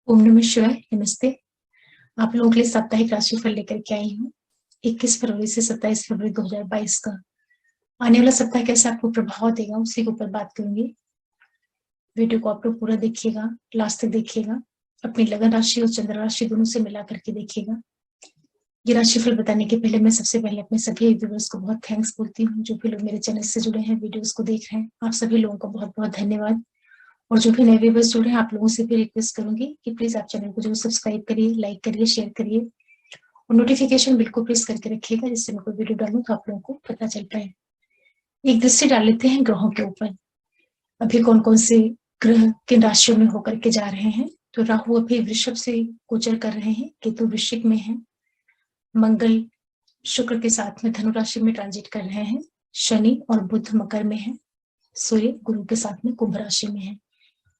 ओम नमः शिवाय। नमस्ते। आप लोगों के लिए साप्ताहिक राशिफल लेकर के आई हूँ 21 फरवरी से 27 फरवरी 2022 का। आने वाला सप्ताह कैसे आपको प्रभाव देगा उसी के ऊपर बात करूंगी। वीडियो को आप लोग पूरा देखिएगा, लास्ट तक देखिएगा। अपनी लगन राशि और चंद्र राशि दोनों से मिला करके देखिएगा। ये राशिफल बताने के पहले मैं सबसे पहले अपने सभी व्यूअर्स को बहुत थैंक्स बोलती हूँ। जो भी लोग मेरे चैनल से जुड़े हैं, वीडियोस को देख रहे हैं, आप सभी लोगों का बहुत बहुत धन्यवाद। और जो भी नए व्यूअर्स जुड़े हैं, आप लोगों से भी रिक्वेस्ट करूंगी कि प्लीज आप चैनल को जरूर सब्सक्राइब करिए, लाइक करिए, शेयर करिए और नोटिफिकेशन बिल्कुल प्रेस करके रखिएगा, जिससे मैं कोई वीडियो डालूं तो आप लोगों को पता चल पाए। एक दृष्टि डाल लेते हैं ग्रहों के ऊपर। अभी कौन कौन से ग्रह किन राशियों में होकर के जा रहे हैं। तो राहु अभी वृषभ से गोचर कर रहे हैं, केतु वृश्चिक में है, मंगल शुक्र के साथ में धनु राशि में ट्रांजिट कर रहे हैं, शनि और बुध मकर में है, सूर्य गुरु के साथ में कुंभ राशि में है।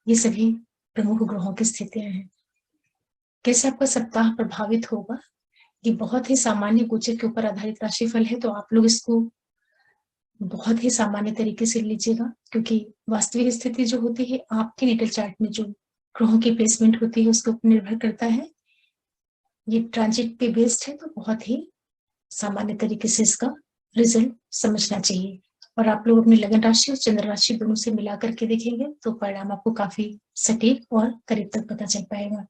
ये सभी प्रमुख ग्रहों की स्थितियां हैं। कैसे आपका सप्ताह प्रभावित होगा, ये बहुत ही सामान्य गोचर के ऊपर आधारित राशिफल है, तो आप लोग इसको बहुत ही सामान्य तरीके से लीजिएगा, क्योंकि वास्तविक स्थिति जो होती है आपके नेटल चार्ट में जो ग्रहों की प्लेसमेंट होती है उसके ऊपर निर्भर करता है। ये ट्रांजिट पे बेस्ड है, तो बहुत ही सामान्य तरीके से इसका रिजल्ट समझना चाहिए। और आप लोग अपनी लगन राशि और चंद्र राशि दोनों से मिला करके देखेंगे तो परिणाम आपको काफी सटीक और करीब तक पता चल पाएगा।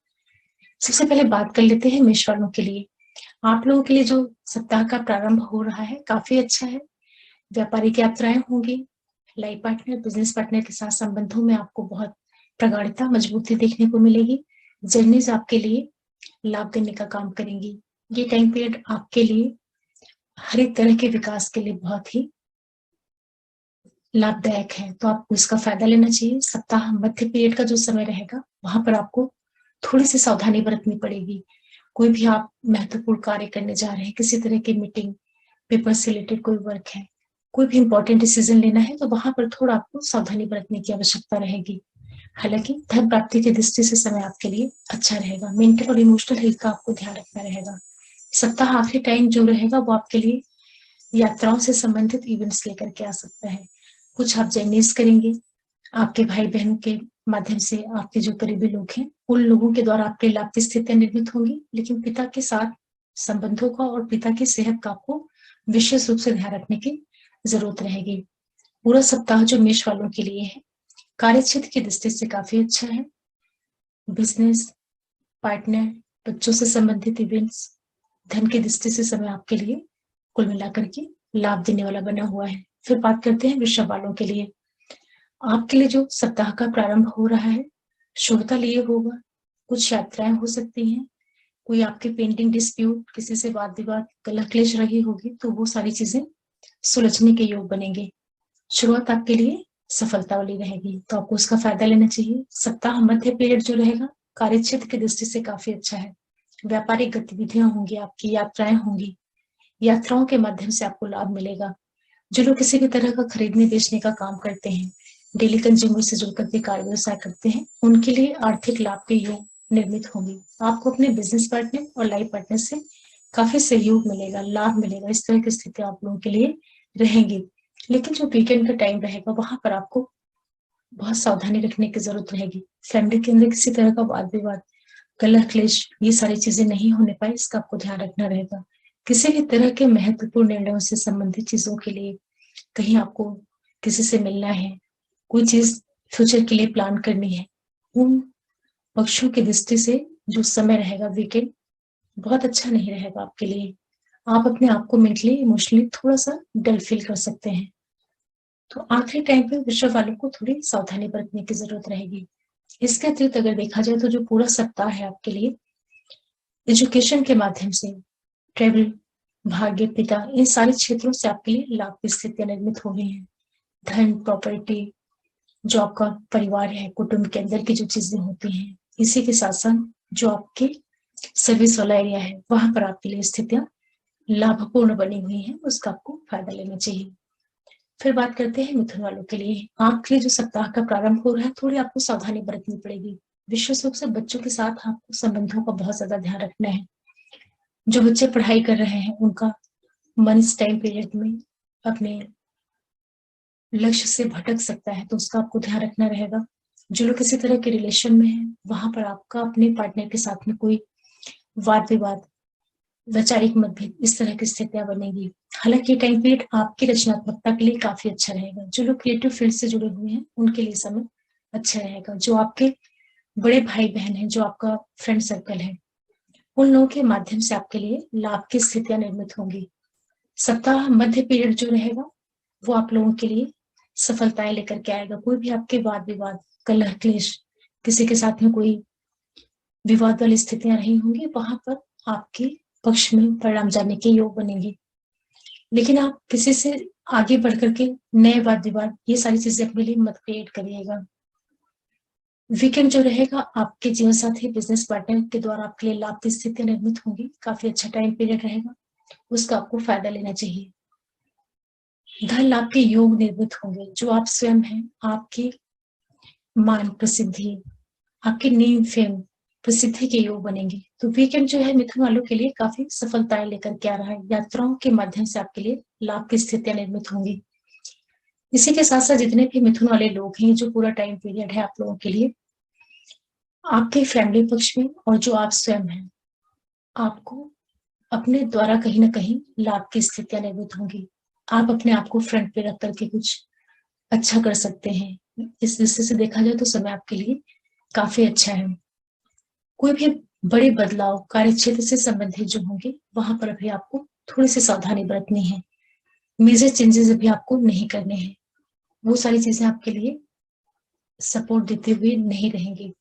सबसे पहले बात कर लेते हैं मेष वालों के लिए। आप लोगों के लिए जो सप्ताह का प्रारंभ हो रहा है काफी अच्छा है। व्यापारिक यात्राएं होंगी, लाइफ पार्टनर, बिजनेस पार्टनर के साथ संबंधों में आपको बहुत प्रगाढ़ता, मजबूती देखने को मिलेगी। जर्नीज आपके लिए लाभ देने का काम करेंगी। ये टाइम पीरियड आपके लिए हर एक तरह के विकास के लिए बहुत ही लाभदायक है, तो आपको इसका फायदा लेना चाहिए। सप्ताह मध्य पीरियड का जो समय रहेगा वहां पर आपको थोड़ी सी सावधानी बरतनी पड़ेगी। कोई भी आप महत्वपूर्ण कार्य करने जा रहे हैं, किसी तरह की मीटिंग, पेपर से रिलेटेड कोई वर्क है, कोई भी इंपॉर्टेंट डिसीजन लेना है, तो वहां पर थोड़ा आपको सावधानी बरतने की आवश्यकता रहेगी। हालांकि धन प्राप्ति की दृष्टि से समय आपके लिए अच्छा रहेगा। मेंटल और इमोशनल हेल्थ का आपको ध्यान रखना रहेगा। सप्ताह आखिरी टाइम जो रहेगा वो आपके लिए यात्राओं से संबंधित इवेंट्स लेकर के आ सकता है। कुछ आप जर्नीज करेंगे, आपके भाई बहनों के माध्यम से आपके जो करीबी लोग हैं उन लोगों के द्वारा आपके लाभ की स्थितियां निर्मित होंगी, लेकिन पिता के साथ संबंधों का और पिता की सेहत का आपको विशेष रूप से ध्यान रखने की जरूरत रहेगी। पूरा सप्ताह जो मेष वालों के लिए है कार्य क्षेत्र की दृष्टि से काफी अच्छा है। बिजनेस पार्टनर, बच्चों से संबंधित इवेंट्स, धन की दृष्टि से समय आपके लिए कुल मिलाकर के लाभ देने वाला बना हुआ है। फिर बात करते हैं वृषभ वालों के लिए। आपके लिए जो सप्ताह का प्रारंभ हो रहा है शुभता लिए होगा। कुछ यात्राएं हो सकती हैं, कोई आपके पेंडिंग डिस्प्यूट, किसी से वाद विवाद, कलह क्लेश रही होगी, तो वो सारी चीजें सुलझने के योग बनेंगे। शुरुआत आपके लिए सफलता वाली रहेगी, तो आपको उसका फायदा लेना चाहिए। सप्ताह मध्य पीरियड जो रहेगा कार्य क्षेत्र की दृष्टि से काफी अच्छा है। व्यापारिक गतिविधियां होंगी, आपकी यात्राएं होंगी, यात्राओं के माध्यम से आपको लाभ मिलेगा। जो लोग किसी भी तरह का खरीदने बेचने का काम करते हैं, डेली कंज्यूमर से जुड़कर के कार्य व्यवसाय करते हैं, उनके लिए आर्थिक लाभ के योग निर्मित होंगे। आपको अपने बिजनेस पार्टनर और लाइफ पार्टनर से काफी सहयोग मिलेगा, लाभ मिलेगा। इस तरह की स्थिति आप लोगों के लिए रहेंगी। लेकिन जो वीकेंड का टाइम रहेगा वहां पर आपको बहुत सावधानी रखने की जरूरत रहेगी। फैमिली के अंदर किसी तरह का वाद विवाद, कलह क्लेश, ये सारी चीजें नहीं होने पाए, इसका आपको ध्यान रखना रहेगा। किसी भी तरह के महत्वपूर्ण निर्णयों से संबंधित चीजों के लिए, कहीं आपको किसी से मिलना है, कोई चीज फ्यूचर के लिए प्लान करनी है, उन पक्षों की दृष्टि से जो समय रहेगा वीकेंड बहुत अच्छा नहीं रहेगा आपके लिए। आप अपने आप को मेंटली इमोशनली थोड़ा सा डल फील कर सकते हैं। तो आखिरी टाइम पे वृषभ वालों को थोड़ी सावधानी बरतने की जरूरत रहेगी। इसके अतिरिक्त अगर देखा जाए तो जो पूरा सप्ताह है आपके लिए एजुकेशन के माध्यम से, ट्रेवल, भाग्य, पिता, इन सारे क्षेत्रों से आपके लिए लाभ की स्थितियां निर्मित हो गई हैं। धन, प्रॉपर्टी, जो आपका परिवार है, कुटुंब के अंदर की जो चीजें होती हैं, इसी के साथ साथ जो आपके सर्विस वाला एरिया है वहां पर आपके लिए स्थितियां लाभपूर्ण बनी हुई हैं, उसका आपको फायदा लेना चाहिए। फिर बात करते हैं मिथुन वालों के लिए। आपके लिए जो सप्ताह का प्रारंभ हो रहा है थोड़ी आपको सावधानी बरतनी पड़ेगी। विशेष रूप से बच्चों के साथ आपको संबंधों का बहुत ज्यादा ध्यान रखना है। जो बच्चे पढ़ाई कर रहे हैं उनका मन इस टाइम पीरियड में अपने लक्ष्य से भटक सकता है, तो उसका आपको ध्यान रखना रहेगा। जो लोग किसी तरह के रिलेशन में हैं, वहां पर आपका अपने पार्टनर के साथ में कोई वाद विवाद, वैचारिक मतभेद, इस तरह की स्थितियां बनेगी। हालांकि ये टाइम पीरियड आपकी रचनात्मकता के लिए काफी अच्छा रहेगा। जो लोग क्रिएटिव फील्ड से जुड़े हुए हैं उनके लिए समय अच्छा रहेगा। जो आपके बड़े भाई बहन हैं, जो आपका फ्रेंड सर्कल है, उन लोगों के माध्यम से आपके लिए लाभ की स्थितियां निर्मित होंगी। सप्ताह मध्य पीरियड जो रहेगा वो आप लोगों के लिए सफलताएं लेकर के आएगा। कोई भी आपके वाद विवाद, कलह क्लेश, किसी के साथ में कोई विवाद वाली स्थितियां रही होंगी, वहां पर आपके पक्ष में परिणाम जाने के योग बनेंगे। लेकिन आप किसी से आगे बढ़ करके नए वाद विवाद, ये सारी चीजें अपने लिए मत क्रिएट करिएगा। वीकेंड जो रहेगा आपके जीवन साथी, बिजनेस पार्टनर के द्वारा आपके लिए लाभ की स्थितियां निर्मित होंगी। काफी अच्छा टाइम पीरियड रहेगा, उसका आपको फायदा लेना चाहिए। धन लाभ के योग निर्मित होंगे। जो आप स्वयं हैं, आपकी मान प्रसिद्धि, आपकी नेम फेम, प्रसिद्धि के योग बनेंगे। तो वीकेंड जो है मिथुन वालों के लिए काफी सफलताएं लेकर के आ रहा है। यात्राओं के माध्यम से आपके लिए लाभ की स्थितियां निर्मित होंगी। इसी के साथ साथ जितने भी मिथुन वाले लोग हैं, जो पूरा टाइम पीरियड है आप लोगों के लिए, आपके फैमिली पक्ष में और जो आप स्वयं हैं, आपको अपने द्वारा कहीं ना कहीं लाभ की स्थितियां निर्मित होंगी। आप अपने आप को फ्रंट पे रख करके कुछ अच्छा कर सकते हैं। इस दृष्टि से देखा जाए तो समय आपके लिए काफी अच्छा है। कोई भी बड़े बदलाव कार्य क्षेत्र से संबंधित जो होंगे, वहां पर अभी आपको थोड़ी सी सावधानी बरतनी है। मेजर चेंजेस अभी आपको नहीं करने हैं। वो सारी चीजें आपके लिए सपोर्ट देते हुए नहीं रहेंगी।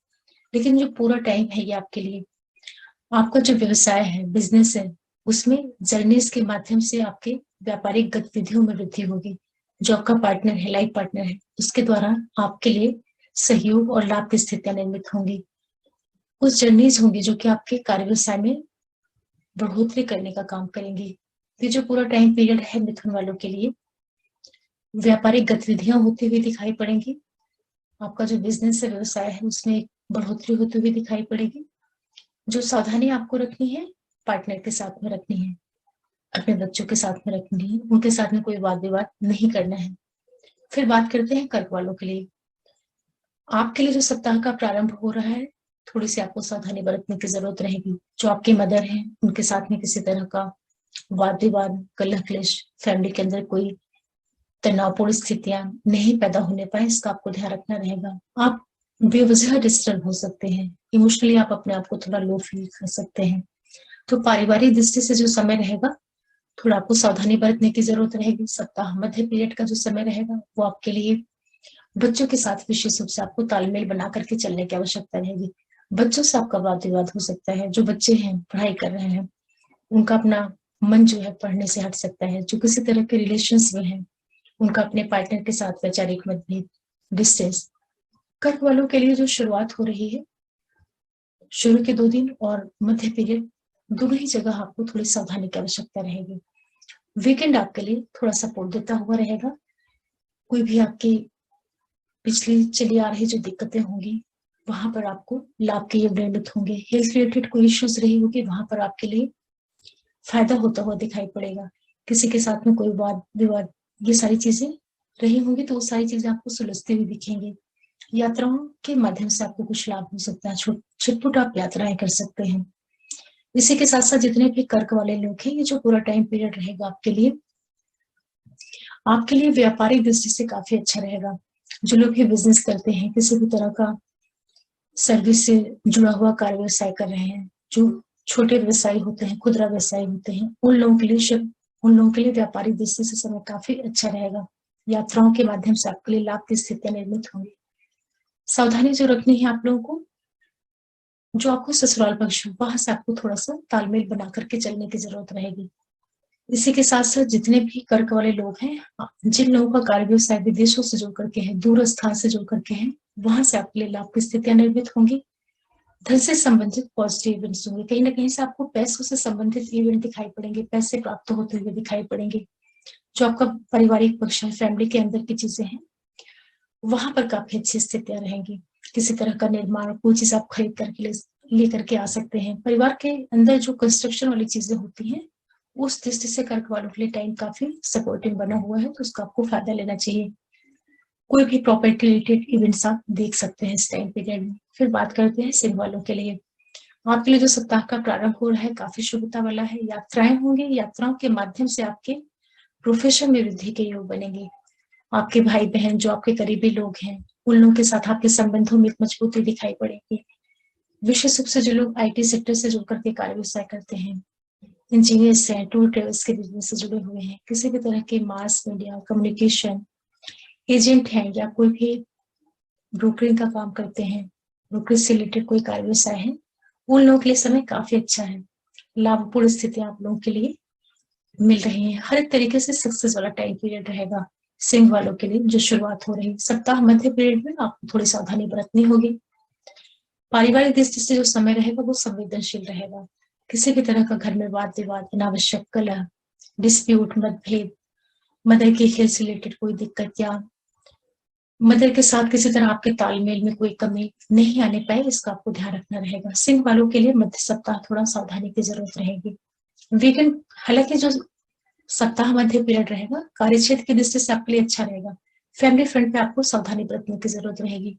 लेकिन जो पूरा टाइम है ये आपके लिए, आपका जो व्यवसाय है, बिजनेस है, उसमें जर्नीज के माध्यम से आपके व्यापारिक गतिविधियों में वृद्धि होगी। जो आपका पार्टनर है, लाइफ पार्टनर है, उसके द्वारा आपके लिए सहयोग और लाभ की स्थितियां निर्मित होंगी। कुछ जर्नीज होंगी जो कि आपके कार्य व्यवसाय में बढ़ोतरी करने का काम करेंगी। ये जो पूरा टाइम पीरियड है मिथुन वालों के लिए, व्यापारिक गतिविधियां होती हुई दिखाई पड़ेंगी। आपका जो बिजनेस है, व्यवसाय है, उसमें एक बढ़ोतरी होती हुई दिखाई पड़ेगी। जो सावधानी आपको रखनी है, पार्टनर के साथ में रखनी है, अपने बच्चों के साथ में रखनी है, उनके साथ में कोई वाद विवाद नहीं करना है। फिर बात करते हैं कर्क वालों के लिए। आपके लिए जो सप्ताह का प्रारंभ हो रहा है, थोड़ी सी आपको सावधानी बरतने की जरूरत रहेगी। जो आपके मदर हैं, उनके साथ में किसी तरह का वाद विवाद, कलह क्लेश, फैमिली के अंदर कोई तनावपूर्ण स्थितियां नहीं पैदा होने पाए, इसका आपको ध्यान रखना रहेगा। आप बेवजह डिस्टर्ब हो सकते हैं, इमोशनली आप अपने आप को थोड़ा लो फील कर सकते हैं। तो पारिवारिक दृष्टि से जो समय रहेगा, थोड़ा आपको सावधानी बरतने की जरूरत रहेगी। सप्ताह मध्य पीरियड का जो समय रहेगा, वो आपके लिए बच्चों के साथ विशेष रूप से आपको तालमेल बना करके चलने की आवश्यकता रहेगी। बच्चों से आपका वाद विवाद हो सकता है। जो बच्चे हैं, पढ़ाई कर रहे हैं, उनका अपना मन जो है पढ़ने से हट सकता है। जो किसी तरह के रिलेशंस में है, उनका अपने पार्टनर के साथ वैचारिक मतभेद, डिस्टेंस। कर्क वालों के लिए जो शुरुआत हो रही है, शुरू के 2 दिन और मध्य पीरियड, दोनों ही जगह आपको थोड़ी सावधानी की आवश्यकता रहेगी। वीकेंड आपके लिए थोड़ा सपोर्ट देता हुआ रहेगा। कोई भी आपकी पिछली चली आ रही जो दिक्कतें होंगी, वहां पर आपको लाभ के योग निर्मित होंगे। हेल्थ रिलेटेड कोई इश्यूज रही होगी, वहां पर आपके लिए फायदा होता हुआ दिखाई पड़ेगा। किसी के साथ में कोई वाद विवाद, ये सारी चीजें रही होंगी, तो वो सारी चीजें आपको सुलझती हुई दिखेंगी। यात्राओं के माध्यम से आपको कुछ लाभ हो सकता है। छुटपुट आप यात्राएं कर सकते हैं। इसी के साथ साथ जितने भी कर्क वाले लोग हैं, ये जो पूरा टाइम पीरियड रहेगा आपके लिए व्यापारिक दृष्टि से काफी अच्छा रहेगा। जो लोग भी बिजनेस करते हैं, किसी भी तरह का सर्विस से जुड़ा हुआ कार्य व्यवसाय कर रहे हैं, जो छोटे व्यवसायी होते हैं, खुदरा व्यवसायी होते हैं, उन लोगों के लिए व्यापारिक दृष्टि से समय काफी अच्छा रहेगा। यात्राओं के माध्यम से आपके लिए लाभ की स्थितियां निर्मित होंगी। सावधानी जो रखनी है आप लोगों को, जो आपको ससुराल पक्ष, वहां से आपको थोड़ा सा तालमेल बना करके चलने की जरूरत रहेगी। इसी के साथ साथ जितने भी कर्क वाले लोग हैं, जिन लोगों का कार्य व्यवसाय विदेशों से जुड़ करके है, दूर स्थान से जुड़ करके है, वहां से आपके लिए लाभ की स्थितियां निर्मित होंगी। धन से संबंधित पॉजिटिव इवेंट्स होंगे। कहीं ना कहीं से आपको पैसों से संबंधित इवेंट दिखाई पड़ेंगे, पैसे प्राप्त होते हुए दिखाई पड़ेंगे। जो आपका पारिवारिक पक्ष है, फैमिली के अंदर की चीजें हैं, वहां पर काफी अच्छी स्थितियां रहेंगी। किसी तरह का निर्माण, कोई चीज आप खरीद करके ले करके आ सकते हैं। परिवार के अंदर जो कंस्ट्रक्शन वाली चीजें होती हैं, उस दृष्टि से कर्क वालों के लिए टाइम काफी सपोर्टिव बना हुआ है, तो उसका आपको फायदा लेना चाहिए। कोई भी प्रॉपर्टी रिलेटेड इवेंट्स आप देख सकते हैं इस टाइम पीरियड में। फिर बात करते हैं सिंह वालों के लिए। आपके लिए जो सप्ताह का प्रारंभ हो रहा है काफी शुभता वाला है। यात्राएं होंगी, यात्राओं के माध्यम से आपके प्रोफेशन में वृद्धि के योग बनेंगे। आपके भाई बहन जो आपके करीबी लोग हैं, उन लोगों के साथ आपके संबंधों में एक मजबूती दिखाई पड़ेगी। विशेष रूप से जो लोग आईटी सेक्टर से जुड़ करके कार्य व्यवसाय करते हैं, इंजीनियर्स हैं, टूर ट्रेवल्स के बिजनेस से जुड़े हुए हैं, किसी भी तरह के मास मीडिया कम्युनिकेशन एजेंट हैं, या कोई भी ब्रोकरिंग का काम करते हैं, ब्रोकरेज से रिलेटेड कोई कार्य व्यवसाय है, उन लोगों के लिए समय काफी अच्छा है। लाभपूर्ण स्थितियां आप लोगों के लिए मिल रही है। हर एक तरीके से सक्सेस वाला टाइम पीरियड रहेगा सिंह वालों के लिए जो शुरुआत हो रही है। सप्ताह मध्य पीरियड में आपको थोड़ी सावधानी बरतनी होगी। पारिवारिक दृष्टि से जो समय रहेगा वो संवेदनशील रहेगा। किसी भी तरह का घर में वाद विवाद, अनावश्यक कलह, डिस्प्यूट, मतभेद, मदर के हेल्थ से रिलेटेड कोई दिक्कत या मदर के साथ किसी तरह आपके तालमेल में कोई कमी नहीं आने पाए, इसका आपको ध्यान रखना रहेगा। सिंह वालों के लिए मध्य सप्ताह थोड़ा सावधानी की जरूरत रहेगी। वीकेंड, हालांकि जो सप्ताह मध्य पीरियड रहेगा कार्य क्षेत्र की दृष्टि से आपके लिए अच्छा रहेगा। फैमिली फ्रंट पे आपको सावधानी बरतने की जरूरत रहेगी।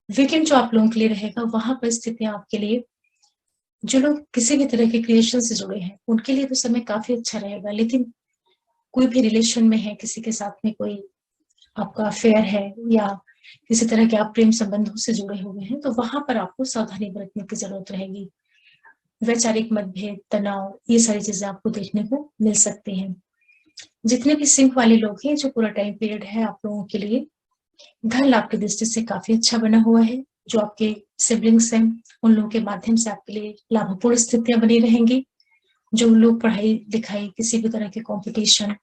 वीकेंड जो आप लोगों के लिए रहेगा, वहां पर स्थितियां आपके लिए, जो लोग किसी भी तरह के क्रिएशन से जुड़े हैं उनके लिए तो समय काफी अच्छा रहेगा। लेकिन कोई भी रिलेशन में है, किसी के साथ में कोई आपका अफेयर है या किसी तरह के आप प्रेम संबंधों से जुड़े हुए हैं, तो वहां पर आपको सावधानी बरतने की जरूरत रहेगी। वैचारिक मतभेद, तनाव, ये सारी चीजें आपको देखने को मिल सकती हैं। जितने भी सिंह वाले लोग हैं, जो पूरा टाइम पीरियड है आप लोगों के लिए धन लाभ की दृष्टि से काफी अच्छा बना हुआ है। जो आपके सिबलिंग्स हैं, उन लोगों के माध्यम से आपके लिए लाभपूर्ण स्थितियां बनी रहेंगी। जो लोग पढ़ाई लिखाई, किसी भी तरह के कंपटीशन,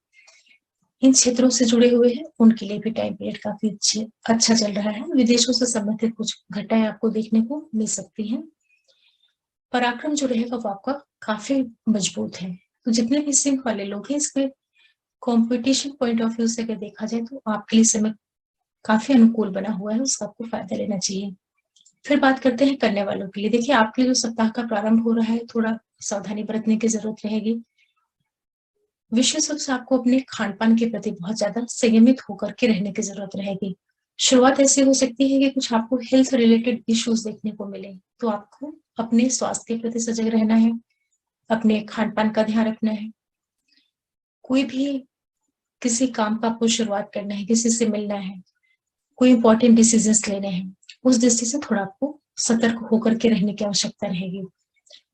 इन क्षेत्रों से जुड़े हुए हैं, उनके लिए भी टाइम पीरियड काफी अच्छा चल रहा है। विदेशों से संबंधित कुछ घटनाएं आपको देखने को मिल सकती हैं। पराक्रम जो रहेगा वो आपका काफी मजबूत है। तो जितने भी सिंह वाले लोग हैं, इसमें कंपटीशन पॉइंट ऑफ व्यू से अगर देखा जाए तो आपके लिए समय काफी अनुकूल बना हुआ है, उसका आपको फायदा लेना चाहिए। फिर बात करते हैं कन्या वालों के लिए। देखिए, आपके लिए जो सप्ताह का प्रारंभ हो रहा है, थोड़ा सावधानी बरतने की जरूरत रहेगी। विशेष रूप से आपको अपने खान पान के प्रति बहुत ज्यादा संयमित होकर के रहने की जरूरत रहेगी। शुरुआत ऐसी हो सकती है कि कुछ आपको हेल्थ रिलेटेड इश्यूज देखने को मिले, तो आपको अपने स्वास्थ्य के प्रति सजग रहना है, अपने खान पान का ध्यान रखना है। कोई भी किसी काम का आपको शुरुआत करना है, किसी से मिलना है, कोई इंपॉर्टेंट डिसीजंस लेने हैं, उस दृष्टि से थोड़ा आपको सतर्क होकर के रहने की आवश्यकता रहेगी।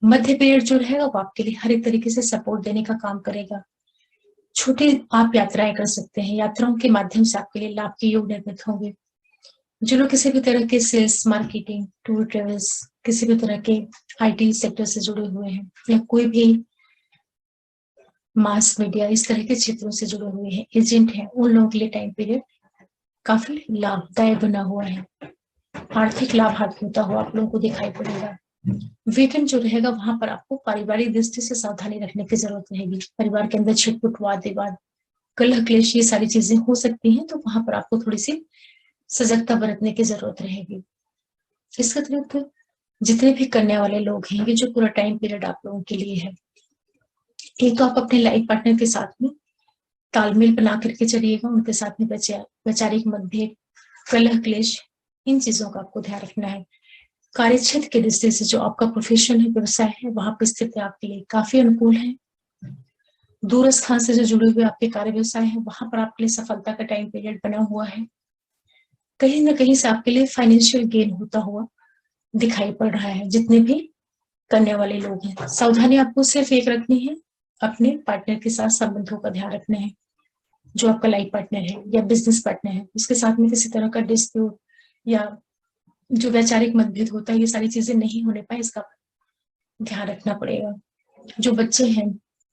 मध्य पीरियड जो रहेगा वो आपके लिए हर एक तरीके से सपोर्ट देने का काम करेगा। छोटी आप यात्राएं कर सकते हैं, यात्राओं के माध्यम से आपके लिए लाभ के योग निर्मित होंगे। जो लोग किसी भी तरह के सेल्स, मार्केटिंग, टूर ट्रेवल्स, किसी भी तरह के आईटी सेक्टर से जुड़े हुए हैं, या कोई भी मास मीडिया इस तरह के क्षेत्रों से जुड़े हुए हैं, एजेंट हैं, उन लोगों के लिए टाइम पीरियड काफी लाभदायक बना हुआ है। आर्थिक लाभ हाथ होता हुआ आप लोगों को दिखाई पड़ेगा। वीकेंड जो रहेगा वहां पर आपको पारिवारिक दृष्टि से सावधानी रखने की जरूरत रहेगी। परिवार के अंदर छिटपुट, वाद विवाद, कलह क्लेश, ये सारी चीजें हो सकती हैं, तो वहां पर आपको थोड़ी सी सजगता बरतने की जरूरत रहेगी। इसके अतिरिक्त जितने भी कन्या वाले लोग हैं, ये जो पूरा टाइम पीरियड आप लोगों के लिए है, एक तो आप अपने लाइफ पार्टनर के साथ में तालमेल बना करके चलिएगा, उनके साथ में वैचारिक मतभेद, कलह क्लेश, इन चीजों का आपको ध्यान रखना है। कार्य क्षेत्र की दृष्टि से जो आपका प्रोफेशन है, व्यवसाय है, वहां पर स्थिति आपके लिए काफी अनुकूल है। दूर स्थान से जो जुड़े हुए आपके कार्य व्यवसाय है, वहां पर आपके लिए सफलता का टाइम पीरियड बना हुआ है। कहीं ना कहीं से आपके लिए फाइनेंशियल गेन होता हुआ दिखाई पड़ रहा है। जितने भी करने वाले लोग हैं, सावधानी आपको सिर्फ एक रखनी है, अपने पार्टनर के साथ संबंधों का ध्यान रखना है। जो आपका लाइफ पार्टनर है या बिजनेस पार्टनर है, उसके साथ में किसी तरह का डिस्प्यूट या जो वैचारिक मतभेद होता है, ये सारी चीजें नहीं होने पाए, इसका ध्यान रखना पड़ेगा। जो बच्चे हैं,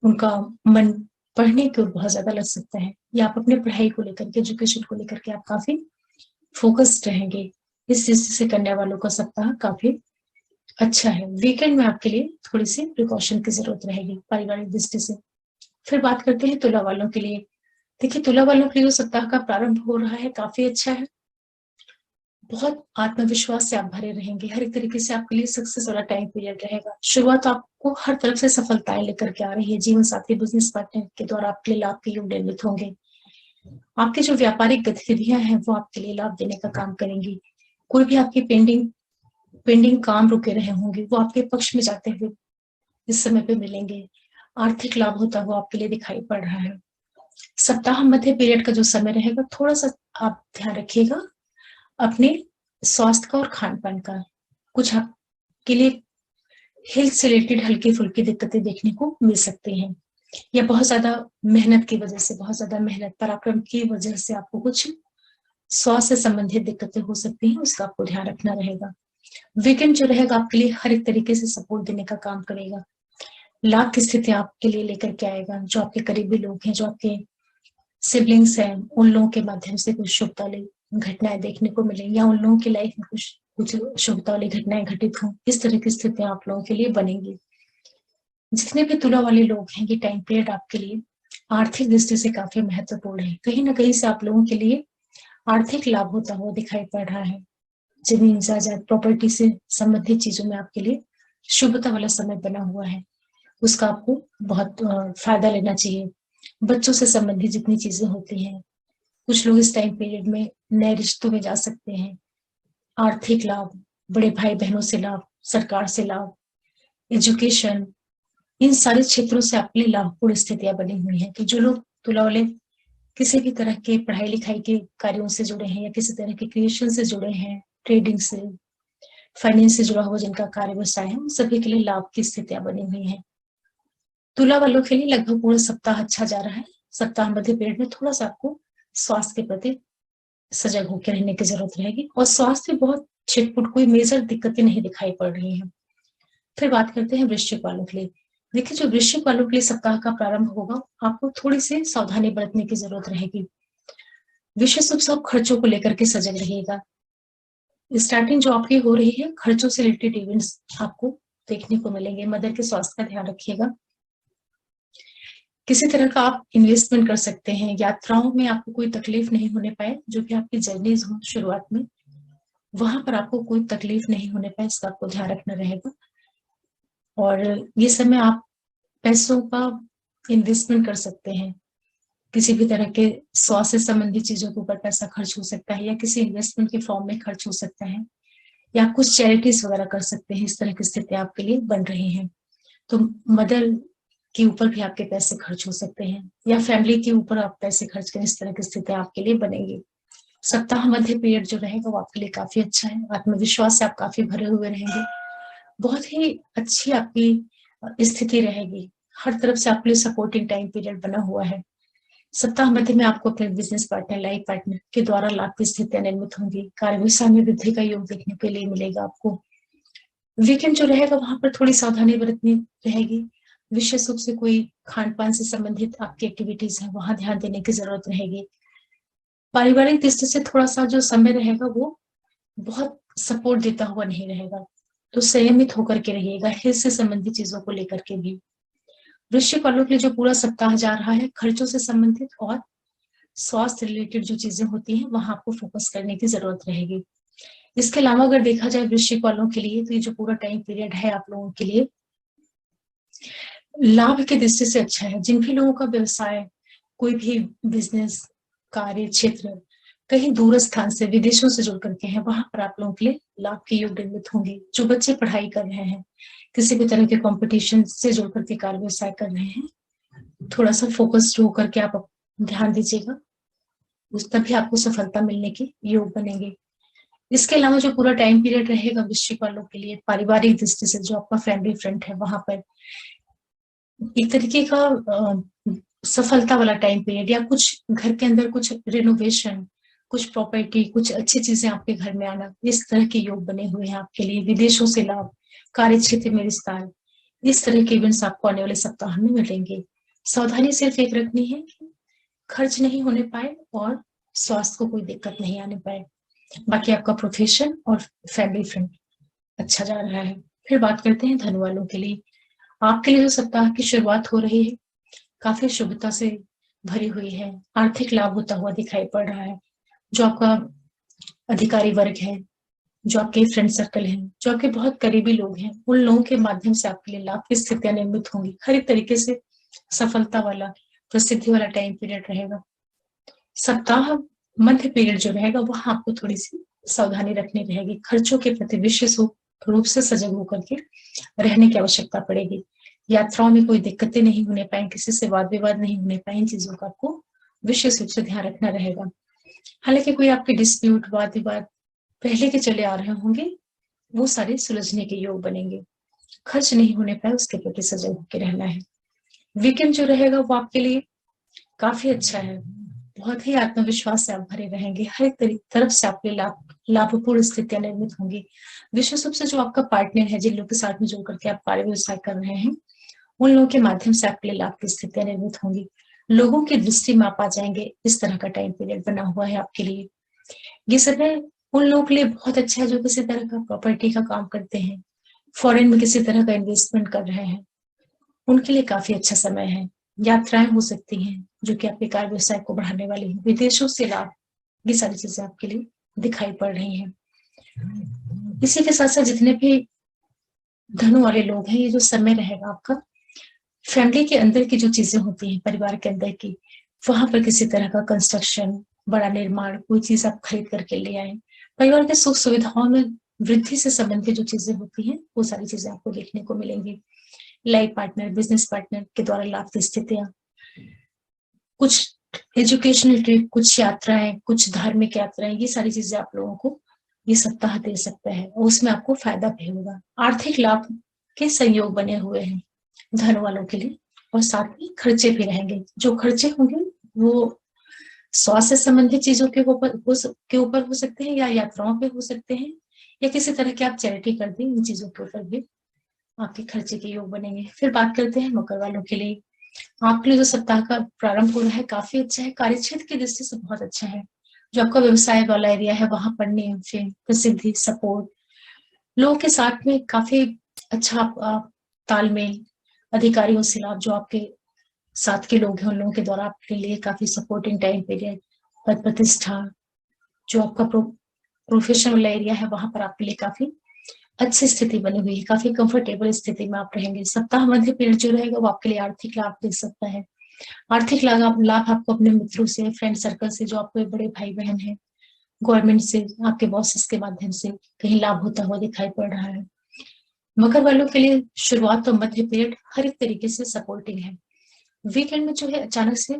उनका मन पढ़ने की ओर बहुत ज्यादा लग सकता है, या आप अपने पढ़ाई को लेकर के, एजुकेशन को लेकर के आप काफी फोकस्ड रहेंगे। इस चीज से करने वालों का सप्ताह काफी अच्छा है। वीकेंड में आपके लिए थोड़ी सी प्रिकॉशन की जरूरत रहेगी पारिवारिक दृष्टि से। फिर बात करते हैं तुला वालों के लिए। देखिए, तुला वालों के लिए जो सप्ताह का प्रारंभ हो रहा है काफी अच्छा है। बहुत आत्मविश्वास से आप भरे रहेंगे, हर एक तरीके से आपके लिए सक्सेस वाला टाइम पीरियड रहेगा। शुरुआत आपको हर तरफ से सफलताएं लेकर के आ रही है। जीवन साथी, बिजनेस पार्टनर के द्वारा आपके लिए लाभ के योग निर्मित होंगे। आपकी जो व्यापारिक गतिविधियां हैं वो आपके लिए लाभ देने का काम करेंगी। कोई भी आपकी पेंडिंग काम रुके रहे होंगे वो आपके पक्ष में जाते हुए इस समय पे मिलेंगे। आर्थिक लाभ होता हुआ आपके लिए दिखाई पड़ रहा है। सप्ताह मध्य पीरियड का जो समय रहेगा, थोड़ा सा आप ध्यान रखिएगा अपने स्वास्थ्य का और खान पान का। कुछ आपके लिए हेल्थ से रिलेटेड हल्की फुल्की दिक्कतें देखने को मिल सकती हैं, या बहुत ज्यादा मेहनत की वजह से, बहुत ज्यादा मेहनत पराक्रम की वजह से आपको कुछ स्वास्थ्य से संबंधित दिक्कतें हो सकती हैं, उसका आपको ध्यान रखना रहेगा। वीकेंड जो रहेगा आपके लिए हर एक तरीके से सपोर्ट देने का काम करेगा। लाभ की स्थिति आपके लिए लेकर के आएगा। जो आपके करीबी लोग हैं, जो आपके सिबलिंग्स हैं, उन लोगों के माध्यम से कुछ शुभता वाली घटनाएं देखने को मिले, या उन लोगों की लाइफ में कुछ शुभता वाली घटनाएं घटित हों, इस तरह की स्थितियां आप लोगों के लिए बनेंगी। जितने भी तुला वाले लोग हैं, ये टाइम पीरियड आपके लिए आर्थिक दृष्टि से काफी महत्वपूर्ण है। कहीं ना कहीं से आप लोगों के लिए आर्थिक लाभ होता हुआ दिखाई पड़ रहा है। जमीन जायदाद प्रॉपर्टी से संबंधित चीजों में आपके लिए शुभता वाला समय बना हुआ है, उसका आपको बहुत फायदा लेना चाहिए। बच्चों से संबंधित जितनी चीजें होती हैं, कुछ लोग इस टाइम पीरियड में नए रिश्तों में जा सकते हैं। आर्थिक लाभ, बड़े भाई बहनों से लाभ, सरकार से लाभ, एजुकेशन, इन सारे क्षेत्रों से आपके लिए लाभपूर्ण स्थितियां बनी हुई हैं। कि जो लोग तुला वाले किसी भी तरह के पढ़ाई लिखाई के कार्यों से जुड़े हैं, या किसी तरह के क्रिएशन से जुड़े हैं, ट्रेडिंग से, फाइनेंस से जुड़ा हुआ जिनका कार्य व्यवसाय है, उन सभी के लिए लाभ की स्थितियां बनी हुई हैं। तुला वालों के लिए लगभग पूरा सप्ताह अच्छा जा रहा है। सप्ताह मध्य पीरियड में थोड़ा सा आपको स्वास्थ्य के प्रति सजग होकर रहने की जरूरत रहेगी, और स्वास्थ्य में बहुत छिटपुट कोई मेजर दिक्कतें नहीं दिखाई पड़ रही हैं। फिर बात करते हैं वृश्चिक वालों के लिए। देखिए, जो वृश्चिक वालों के लिए सप्ताह का प्रारंभ होगा, आपको थोड़ी सी सावधानी बरतने की जरूरत रहेगी। विशेष रूप से आप खर्चों को लेकर के सजग रहिएगा। स्टार्टिंग जो आपकी हो रही है, खर्चों से रिलेटेड इवेंट्स आपको देखने को मिलेंगे। मदर के स्वास्थ्य का ध्यान रखिएगा। किसी तरह का आप इन्वेस्टमेंट कर सकते हैं। यात्राओं में आपको कोई तकलीफ नहीं होने पाए, जो भी आपकी जर्नीज हो शुरुआत में, वहां पर आपको कोई तकलीफ नहीं होने पाए, इसका आपको ध्यान रखना रहेगा। और ये समय आप पैसों का इन्वेस्टमेंट कर सकते हैं। किसी भी तरह के स्वास्थ्य संबंधी चीजों के ऊपर पैसा खर्च हो सकता है, या किसी इन्वेस्टमेंट के फॉर्म में खर्च हो सकता है, या कुछ चैरिटीज वगैरह कर सकते हैं। इस तरह की स्थिति आपके लिए बन रही है। तो मदर के ऊपर भी आपके पैसे खर्च हो सकते हैं, या फैमिली के ऊपर आप पैसे खर्च करें, इस तरह की स्थिति आपके लिए बनेगी। सप्ताह मध्य पीरियड जो रहेगा वो आपके लिए काफी अच्छा है। आत्मविश्वास से आप काफी भरे हुए रहेंगे। बहुत ही अच्छी आपकी स्थिति रहेगी। हर तरफ से आपके लिए सपोर्टिंग टाइम पीरियड बना हुआ है। सप्ताह मध्य में आपको अपने बिजनेस पार्टनर, लाइफ पार्टनर के द्वारा लाभ की स्थितियां निर्मित होंगी। कार्य व्यवसाय में वृद्धि का योग देखने के लिए मिलेगा आपको। वीकेंड जो रहेगा वहां पर थोड़ी सावधानी बरतनी रहेगी। विशेष रूप से कोई खान पान से संबंधित आपकी एक्टिविटीज है, वहां ध्यान देने की जरूरत रहेगी। पारिवारिक दृष्टि से थोड़ा सा जो समय रहेगा वो बहुत सपोर्ट देता हुआ नहीं रहेगा, तो संयमित होकर के रहिएगा हेल्थ से संबंधित चीजों को लेकर के भी। वृश्चिक वालों के लिए जो पूरा सप्ताह जा रहा है, खर्चों से संबंधित और स्वास्थ्य रिलेटेड जो चीजें होती हैं, वहां आपको फोकस करने की जरूरत रहेगी। इसके अलावा अगर देखा जाए वृश्चिक वालों के लिए, तो ये जो पूरा टाइम पीरियड है आप लोगों के लिए लाभ की दृष्टि से अच्छा है। जिन भी लोगों का व्यवसाय, कोई भी बिजनेस, कार्य क्षेत्र कहीं दूर स्थान से, विदेशों से जुड़ करके हैं, वहां पर आप लोगों के लिए लाभ के योग निर्मित होंगे। जो बच्चे पढ़ाई कर रहे हैं, किसी भी तरह के कंपटीशन से जुड़ करके कार्य व्यवसाय कर रहे हैं, थोड़ा सा फोकस्ड होकर के आप ध्यान दीजिएगा, उस तभी आपको सफलता मिलने के योग बनेंगे। इसके अलावा जो पूरा टाइम पीरियड रहेगा वृश्चिक वालों के लिए, पारिवारिक दृष्टि से जो आपका फैमिली फ्रंट है, वहां पर एक तरीके का सफलता वाला टाइम पीरियड, या कुछ घर के अंदर कुछ रिनोवेशन, कुछ प्रॉपर्टी, कुछ अच्छी चीजें आपके घर में आना, इस तरह के योग बने हुए हैं आपके लिए। विदेशों से लाभ, कार्य क्षेत्र में विस्तार, इस तरह के इवेंट्स आपको आने वाले सप्ताह में मिलेंगे। सावधानी सिर्फ एक रखनी है कि खर्च नहीं होने पाए और स्वास्थ्य को कोई दिक्कत नहीं आने पाए। बाकी आपका प्रोफेशन और फैमिली फ्रंट अच्छा जा रहा है। फिर बात करते हैं धनु वालों के लिए। आपके लिए जो सप्ताह की शुरुआत हो रही है, काफी शुभता से भरी हुई है। आर्थिक लाभ होता हुआ दिखाई पड़ रहा है। जो आपका अधिकारी वर्ग है, जो आपके फ्रेंड सर्कल है, जो आपके बहुत करीबी लोग हैं, उन लोगों के माध्यम से आपके लिए लाभ की स्थितियां निर्मित होंगी। हर एक तरीके से सफलता वाला, प्रसिद्धि वाला टाइम पीरियड रहेगा। सप्ताह मध्य पीरियड जो रहेगा वहाँ आपको थोड़ी सी सावधानी रखनी रहेगी। खर्चों के प्रति विशेष रूप से सजग होकर के रहने की आवश्यकता पड़ेगी। यात्राओं में कोई दिक्कतें नहीं होने पाए, किसी से वाद विवाद नहीं होने पाए, इन चीजों का आपको विशेष रूप से ध्यान रखना रहेगा। हालांकि कोई आपके डिस्प्यूट वाद विवाद पहले के चले आ रहे होंगे, वो सारे सुलझने के योग बनेंगे। खर्च नहीं होने पाए उसके प्रति सजग होकर रहना है। वीकेंड जो रहेगा वो आपके लिए काफी अच्छा है। बहुत ही आत्मविश्वास से आप भरे रहेंगे। हर एक तरफ से आपके लाभपूर्ण स्थितियां निर्मित होंगी। विशेष रूप से जो आपका पार्टनर है, जिन लोगों के साथ में जुड़ करके आप कार्य व्यवसाय कर रहे हैं, उन लोगों के माध्यम से आपके लिए लाभ की स्थितियां निर्मित होंगी। लोगों की दृष्टि में आप आ जाएंगे। इस तरह का टाइम पीरियड बना हुआ है आपके लिए। ये समय उन लोगों के लिए बहुत अच्छा है जो किसी तरह का प्रॉपर्टी का काम करते हैं, फॉरेन में किसी तरह का इन्वेस्टमेंट कर रहे हैं, उनके लिए काफी अच्छा समय है। यात्राएं हो सकती हैं जो कि आपके कार्य व्यवसाय को बढ़ाने वाली है। विदेशों से लाभ, ये सारी चीजें आपके लिए दिखाई पड़ रही हैं। इसी के साथ साथ जितने भी धन वाले लोग हैं, ये जो समय रहेगा आपका, फैमिली के अंदर की जो चीजें होती हैं, परिवार के अंदर की, वहां पर किसी तरह का कंस्ट्रक्शन, बड़ा निर्माण, कोई चीज आप खरीद करके ले आए। परिवार के सुख सुविधाओं में वृद्धि से संबंधित जो चीजें होती हैं, वो सारी चीजें आपको देखने को मिलेंगी। लाइफ पार्टनर, बिजनेस पार्टनर के द्वारा लाभ की स्थितियां, कुछ एजुकेशनल ट्रिप, कुछ यात्राएं, कुछ धार्मिक यात्राएं, ये सारी चीजें आप लोगों को ये सप्ताह दे सकता है और उसमें आपको फायदा भी होगा। आर्थिक लाभ के संयोग बने हुए हैं धन वालों के लिए, और साथ में खर्चे भी रहेंगे। जो खर्चे होंगे वो स्वास्थ्य संबंधित चीजों के ऊपर हो सकते हैं, या यात्राओं पे हो सकते हैं, या किसी तरह की आप चैरिटी कर दें, इन चीजों के ऊपर भी आपके खर्चे के योग बनेंगे। फिर बात करते हैं मकर वालों के लिए। आपके लिए जो सप्ताह का प्रारंभ हो रहा है काफी अच्छा है। कार्यक्षेत्र की दृष्टि से बहुत अच्छा है। जो आपका व्यवसाय वाला एरिया है, वहां पर नेम, फेम, प्रसिद्धि, सपोर्ट, लोगों के साथ में काफी अच्छा तालमेल, अधिकारियों से लाभ, जो आपके साथ के लोग हैं उन लोगों के द्वारा आपके लिए काफी सपोर्टिंग टाइम पीरियड, पद प्रतिष्ठा, जो आपका प्रोफेशनल वाला एरिया है वहां पर आपके लिए काफी अच्छी स्थिति बनी हुई है। काफी कंफर्टेबल स्थिति में आप रहेंगे। सप्ताह मध्य पीरियड जो रहेगा वो आपके लिए आर्थिक लाभ दे सकता है। आर्थिक लाभ आपको अपने मित्रों से, फ्रेंड सर्कल से, जो आपके बड़े भाई बहन हैं, गवर्नमेंट से, आपके बॉसेस के माध्यम से कहीं लाभ होता हुआ दिखाई पड़ रहा है। मकर वालों के लिए शुरुआत और मध्य पीरियड हर एक तरीके से सपोर्टिंग है। वीकेंड में जो है अचानक से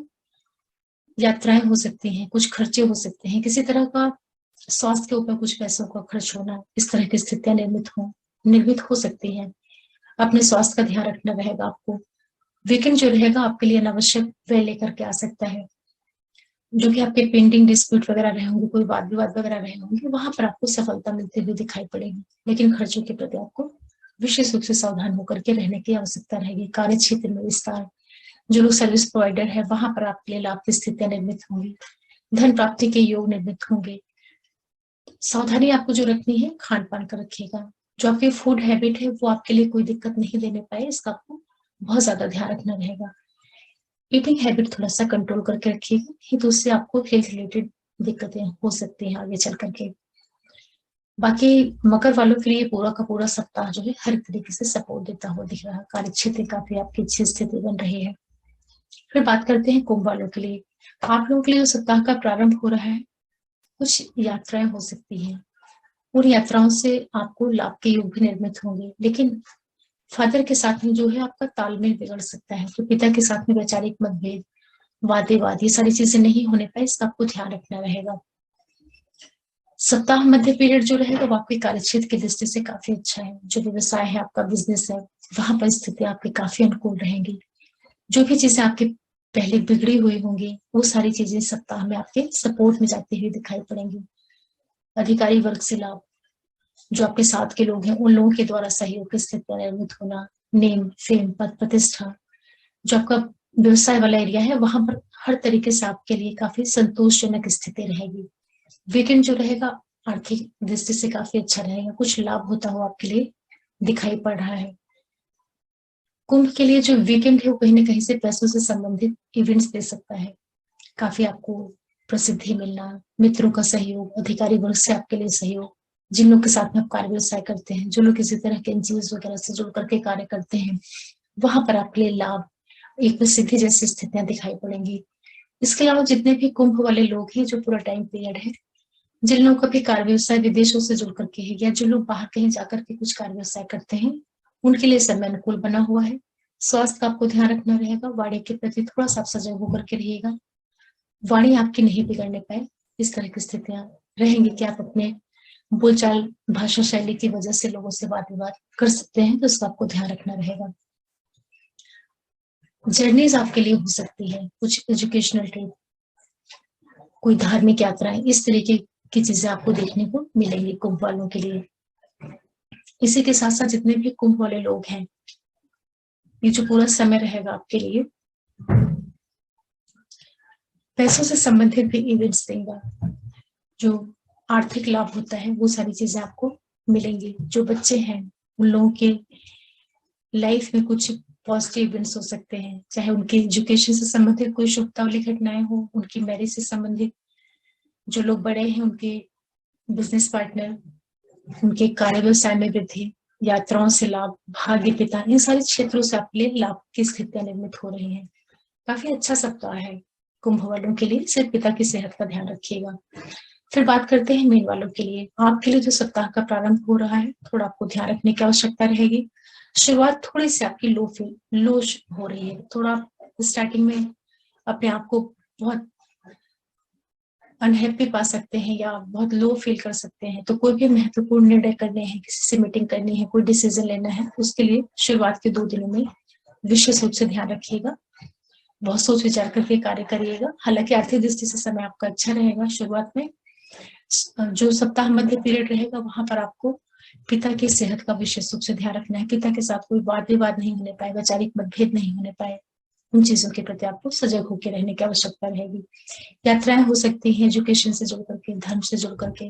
यात्राएं हो सकती हैं, कुछ खर्चे हो सकते हैं, किसी तरह का स्वास्थ्य के ऊपर कुछ पैसों का खर्च होना, इस तरह की स्थितियां निर्मित हो सकती हैं। अपने स्वास्थ्य का ध्यान रखना रहेगा आपको। वीकेंड जो रहेगा आपके लिए अनावश्यक व्यय लेकर के आ सकता है। जो कि आपके पेंडिंग डिस्प्यूट वगैरह रहे होंगे, कोई वाद विवाद वगैरह रहे होंगे, वहां पर आपको सफलता मिलती हुई दिखाई पड़ेगी। लेकिन खर्चों के प्रति आपको विशेष रूप से सावधान होकर के रहने की आवश्यकता रहेगी। कार्य क्षेत्र में विस्तार, जो लोग सर्विस प्रोवाइडर है, वहां पर आपके लिए लाभ की स्थितियां निर्मित होंगी। धन प्राप्ति के योग निर्मित होंगे। सावधानी आपको जो रखनी है, खान पान का रखिएगा। जो आपकी फूड हैबिट है वो आपके लिए कोई दिक्कत नहीं देने पाए, इसका आपको बहुत ज्यादा ध्यान रखना रहेगा। ईटिंग हैबिट थोड़ा सा कंट्रोल करके रखिएगा, नहीं तो उससे आपको हेल्थ रिलेटेड दिक्कतें हो सकती हैं आगे चल करके। बाकी मकर वालों के लिए पूरा का पूरा सप्ताह जो है हर तरीके से सपोर्ट देता हुआ दिख रहा है। कार्य क्षेत्र काफी आपकी अच्छी स्थिति बन रही है। फिर बात करते हैं कुंभ वालों के लिए। आप लोगों के लिए जो सप्ताह का प्रारंभ हो रहा है, कुछ यात्राएं हो सकती हैं। उन यात्राओं से आपको लाभ के योग भी निर्मित होंगे, लेकिन फादर के साथ में जो है आपका तालमेल बिगड़ सकता है। तो पिता के साथ में वैचारिक मतभेद, वाद विवाद, ये सारी चीजें नहीं होने पाए, इसका आपको ध्यान रखना रहेगा। सप्ताह मध्य पीरियड जो रहेगा वो आपके कार्यक्षेत्र की दृष्टि से काफी अच्छा है। जो व्यवसाय है, आपका बिजनेस है, वहां पर स्थिति आपकी काफी अनुकूल रहेंगी। जो भी चीजें आपके पहले बिगड़ी हुई होंगी, वो सारी चीजें सप्ताह में आपके सपोर्ट में जाती हुई दिखाई पड़ेंगी। अधिकारी वर्ग से लाभ, जो आपके साथ के लोग हैं उन लोगों के द्वारा सहयोग की स्थितियां निर्मित होना। नेम, फेम, पद प्रतिष्ठा, जो आपका व्यवसाय वाला एरिया है वहां पर हर तरीके से आपके लिए काफी संतोषजनक स्थिति रहेगी। वीकेंड जो रहेगा आर्थिक दृष्टि से काफी अच्छा रहेगा। कुछ लाभ होता हुआ आपके लिए दिखाई पड़ रहा है। कुंभ के लिए जो वीकेंड है वो कहीं ना कहीं से पैसों से संबंधित इवेंट्स दे सकता है। काफी आपको प्रसिद्धि मिलना, मित्रों का सहयोग, अधिकारी वर्ग से आपके लिए सहयोग, जिन लोग के साथ में आप कार्य व्यवसाय करते हैं, जो लोग किसी तरह के एनजीओ वगैरह से जुड़ करके कार्य करते हैं, वहां पर आपके लिए लाभ, एक प्रसिद्धि जैसी स्थितियां दिखाई पड़ेंगी। इसके अलावा जितने भी कुंभ वाले लोग हैं, जो पूरा टाइम पीरियड है, जिन लोगों का भी कार्य व्यवसाय विदेशों से जुड़ करके है या जो लोग बाहर कहीं जाकर के कुछ कार्य व्यवसाय करते हैं, उनके लिए समय अनुकूल बना हुआ है। स्वास्थ्य का आपको ध्यान रखना रहेगा, वाणी के प्रति थोड़ा सा आप सजग होकर के रहिएगा, वाणी आपकी नहीं बिगड़ने पाए, इस तरह की स्थितियां रहेंगी कि आप अपने बोलचाल भाषा शैली की वजह से लोगों से वाद विवाद कर सकते हैं, तो इसका आपको ध्यान रखना रहेगा। जर्नीज आपके लिए हो सकती है, कुछ एजुकेशनल ट्रिप, कोई धार्मिक यात्राएं, इस तरीके की चीजें आपको देखने को मिलेंगी कुंभ वालों के लिए। इसी के साथ साथ जितने भी कुंभ वाले लोग हैं, ये जो पूरा समय रहेगा आपके लिए पैसों से संबंधित भी इवेंट्स देगा, जो आर्थिक लाभ होता है वो सारी चीजें आपको मिलेंगी। जो बच्चे हैं उन लोगों के लाइफ में कुछ पॉजिटिव इवेंट्स हो सकते हैं, चाहे उनकी एजुकेशन से संबंधित कोई शुभता वाली घटनाएं हो, उनकी मैरिज से संबंधित, जो लोग बड़े हैं उनके बिजनेस पार्टनर, उनके कार्य व्यवसाय में वृद्धि, यात्राओं से लाभ, भाग्य पिता, इन सारे क्षेत्रों से आपके लिए लाभ की स्थितियां निर्मित हो रही हैं। काफी अच्छा सप्ताह है कुंभ वालों के लिए, सिर्फ पिता की सेहत का ध्यान रखिएगा। फिर बात करते हैं मीन वालों के लिए। आपके लिए जो सप्ताह का प्रारंभ हो रहा है, थोड़ा आपको ध्यान रखने की आवश्यकता रहेगी। शुरुआत थोड़ी सी आपकी लो हो रही है, थोड़ा स्टार्टिंग में अपने आप को बहुत अनहैप्पी पा सकते हैं या बहुत लो फील कर सकते हैं। तो कोई भी महत्वपूर्ण निर्णय करने हैं, किसी से मीटिंग करनी है, कोई डिसीजन लेना है, उसके लिए शुरुआत के 2 दिनों में विशेष रूप से ध्यान रखिएगा, बहुत सोच विचार करके कार्य करिएगा। हालांकि आर्थिक दृष्टि से समय आपका अच्छा रहेगा। शुरुआत में जो सप्ताह मध्य पीरियड रहेगा, वहां पर आपको पिता की सेहत का विशेष रूप से ध्यान रखना है। पिता के साथ कोई वाद विवाद नहीं होने पाए, वैचारिक मतभेद नहीं होने पाए, उन चीजों के प्रति आपको सजग होकर रहने की आवश्यकता रहेगी। यात्राएं हो सकती हैं एजुकेशन से जुड़ करके, धर्म से जुड़ करके,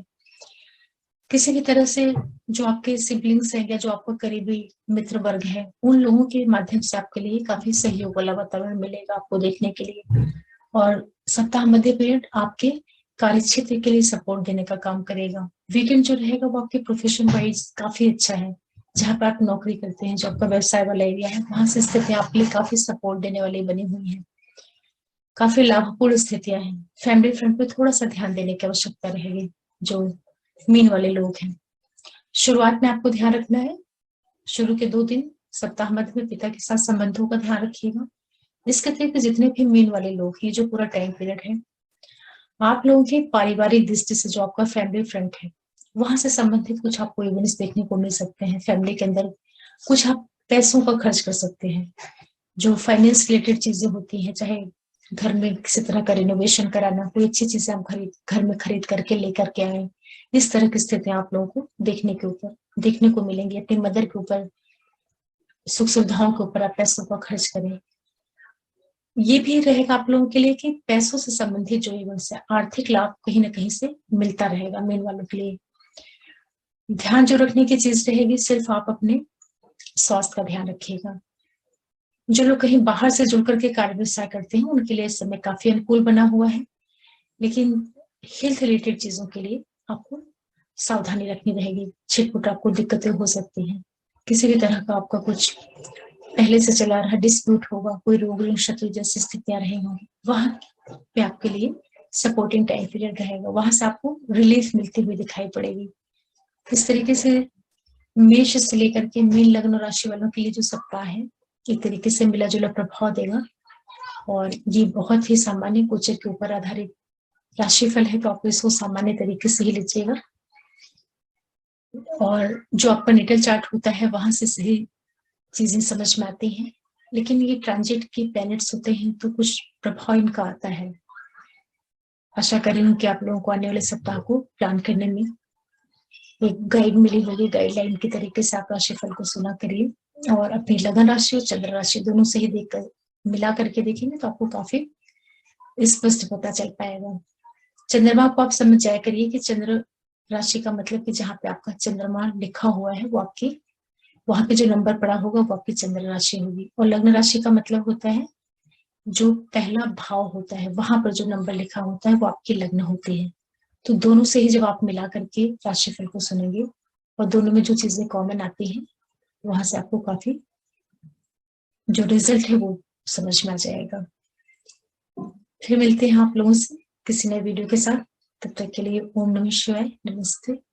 किसी भी तरह से जो आपके सिबलिंग्स हैं या जो आपका करीबी मित्र वर्ग है, उन लोगों के माध्यम से आपके लिए काफी सहयोग वाला वातावरण मिलेगा आपको देखने के लिए। और सप्ताह मध्य पीरियड आपके कार्य क्षेत्र के लिए सपोर्ट देने का काम करेगा। वीकेंड जो रहेगा वो आपके प्रोफेशन वाइज काफी अच्छा है। जहाँ पर आप नौकरी करते हैं, जो आपका व्यवसाय वाला एरिया है, वहां से स्थितियां आपके लिए काफी सपोर्ट देने वाली बनी हुई है, काफी लाभपूर्ण स्थितियां हैं। फैमिली फ्रंट पे थोड़ा सा ध्यान देने की आवश्यकता रहेगी जो मीन वाले लोग हैं। शुरुआत में आपको ध्यान रखना है, शुरू के 2 दिन सप्ताह मध्य में पिता के साथ संबंधों का ध्यान रखिएगा। इसके अतिरिक्त जितने भी मीन वाले लोग हैं, जो पूरा टाइम पीरियड है, आप लोगों के पारिवारिक दृष्टि से जो आपका फैमिली फ्रंट है, वहां से संबंधित कुछ आपको इवेंट्स देखने को मिल सकते हैं। फैमिली के अंदर कुछ आप पैसों का खर्च कर सकते हैं, जो फाइनेंस रिलेटेड चीजें होती हैं, चाहे घर में किसी तरह का रिनोवेशन कराना, कोई अच्छी चीजें आप घर में खरीद करके लेकर के आए, इस तरह की स्थितियां आप लोगों को देखने को मिलेंगी। अपनी मदर के ऊपर, सुख सुविधाओं के ऊपर आप पैसों का खर्च करें। ये भी रहेगा आप लोगों के लिए कि पैसों से संबंधित जो इवेंट्स है, आर्थिक लाभ कहीं ना कहीं से मिलता रहेगा मीन वालों के लिए। ध्यान जो रखने की चीज रहेगी, सिर्फ आप अपने स्वास्थ्य का ध्यान रखिएगा। जो लोग कहीं बाहर से जुड़ करके कार्य व्यवसाय करते हैं, उनके लिए इस समय काफी अनुकूल बना हुआ है, लेकिन हेल्थ रिलेटेड चीजों के लिए आपको सावधानी रखनी रहेगी। छिटपुट आपको दिक्कतें हो सकती हैं, किसी भी तरह का आपका कुछ पहले से चला रहा डिस्प्यूट होगा, कोई रोग शत्रु जैसी स्थितियां रहेंगी, वहां पे आपके लिए सपोर्टिंग टाइम पीरियड रहेगा, वहां से आपको रिलीफ मिलती हुई दिखाई पड़ेगी। इस तरीके से मेष से लेकर के मीन लग्न राशि वालों के लिए जो सप्ताह है, एक तरीके से मिला जुला प्रभाव देगा। और ये बहुत ही सामान्य गोचर के ऊपर आधारित राशिफल है, तो आप इसको सामान्य तरीके से ही लीजिएगा। और जो आपका नेटल चार्ट होता है, वहां से सही चीजें समझ में आती हैं, लेकिन ये ट्रांजिट के प्लैनेट्स होते हैं तो कुछ प्रभाव इनका आता है। आशा करें कि आप लोगों को आने वाले सप्ताह को प्लान करने में एक गाइड मिली होगी, गाइडलाइन के तरीके से आप राशिफल को सुना करिए और अपनी लगन राशि और चंद्र राशि दोनों से ही देखकर मिला करके देखेंगे तो आपको काफी स्पष्ट पता चल पाएगा। चंद्रमा को आप समझ जाया करिए कि चंद्र राशि का मतलब कि जहाँ पे आपका चंद्रमा लिखा हुआ है, वो आपकी वहां पे जो नंबर पड़ा होगा वो आपकी चंद्र राशि होगी। और लग्न राशि का मतलब होता है जो पहला भाव होता है, वहां पर जो नंबर लिखा होता है वो आपकी लग्न होती है। तो दोनों से ही जब आप मिला करके राशिफल को सुनेंगे और दोनों में जो चीजें कॉमन आती हैं, वहां से आपको काफी जो रिजल्ट है वो समझ में आ जाएगा। फिर मिलते हैं आप लोगों से किसी नए वीडियो के साथ। तब तक के लिए ओम नमः शिवाय, नमस्ते।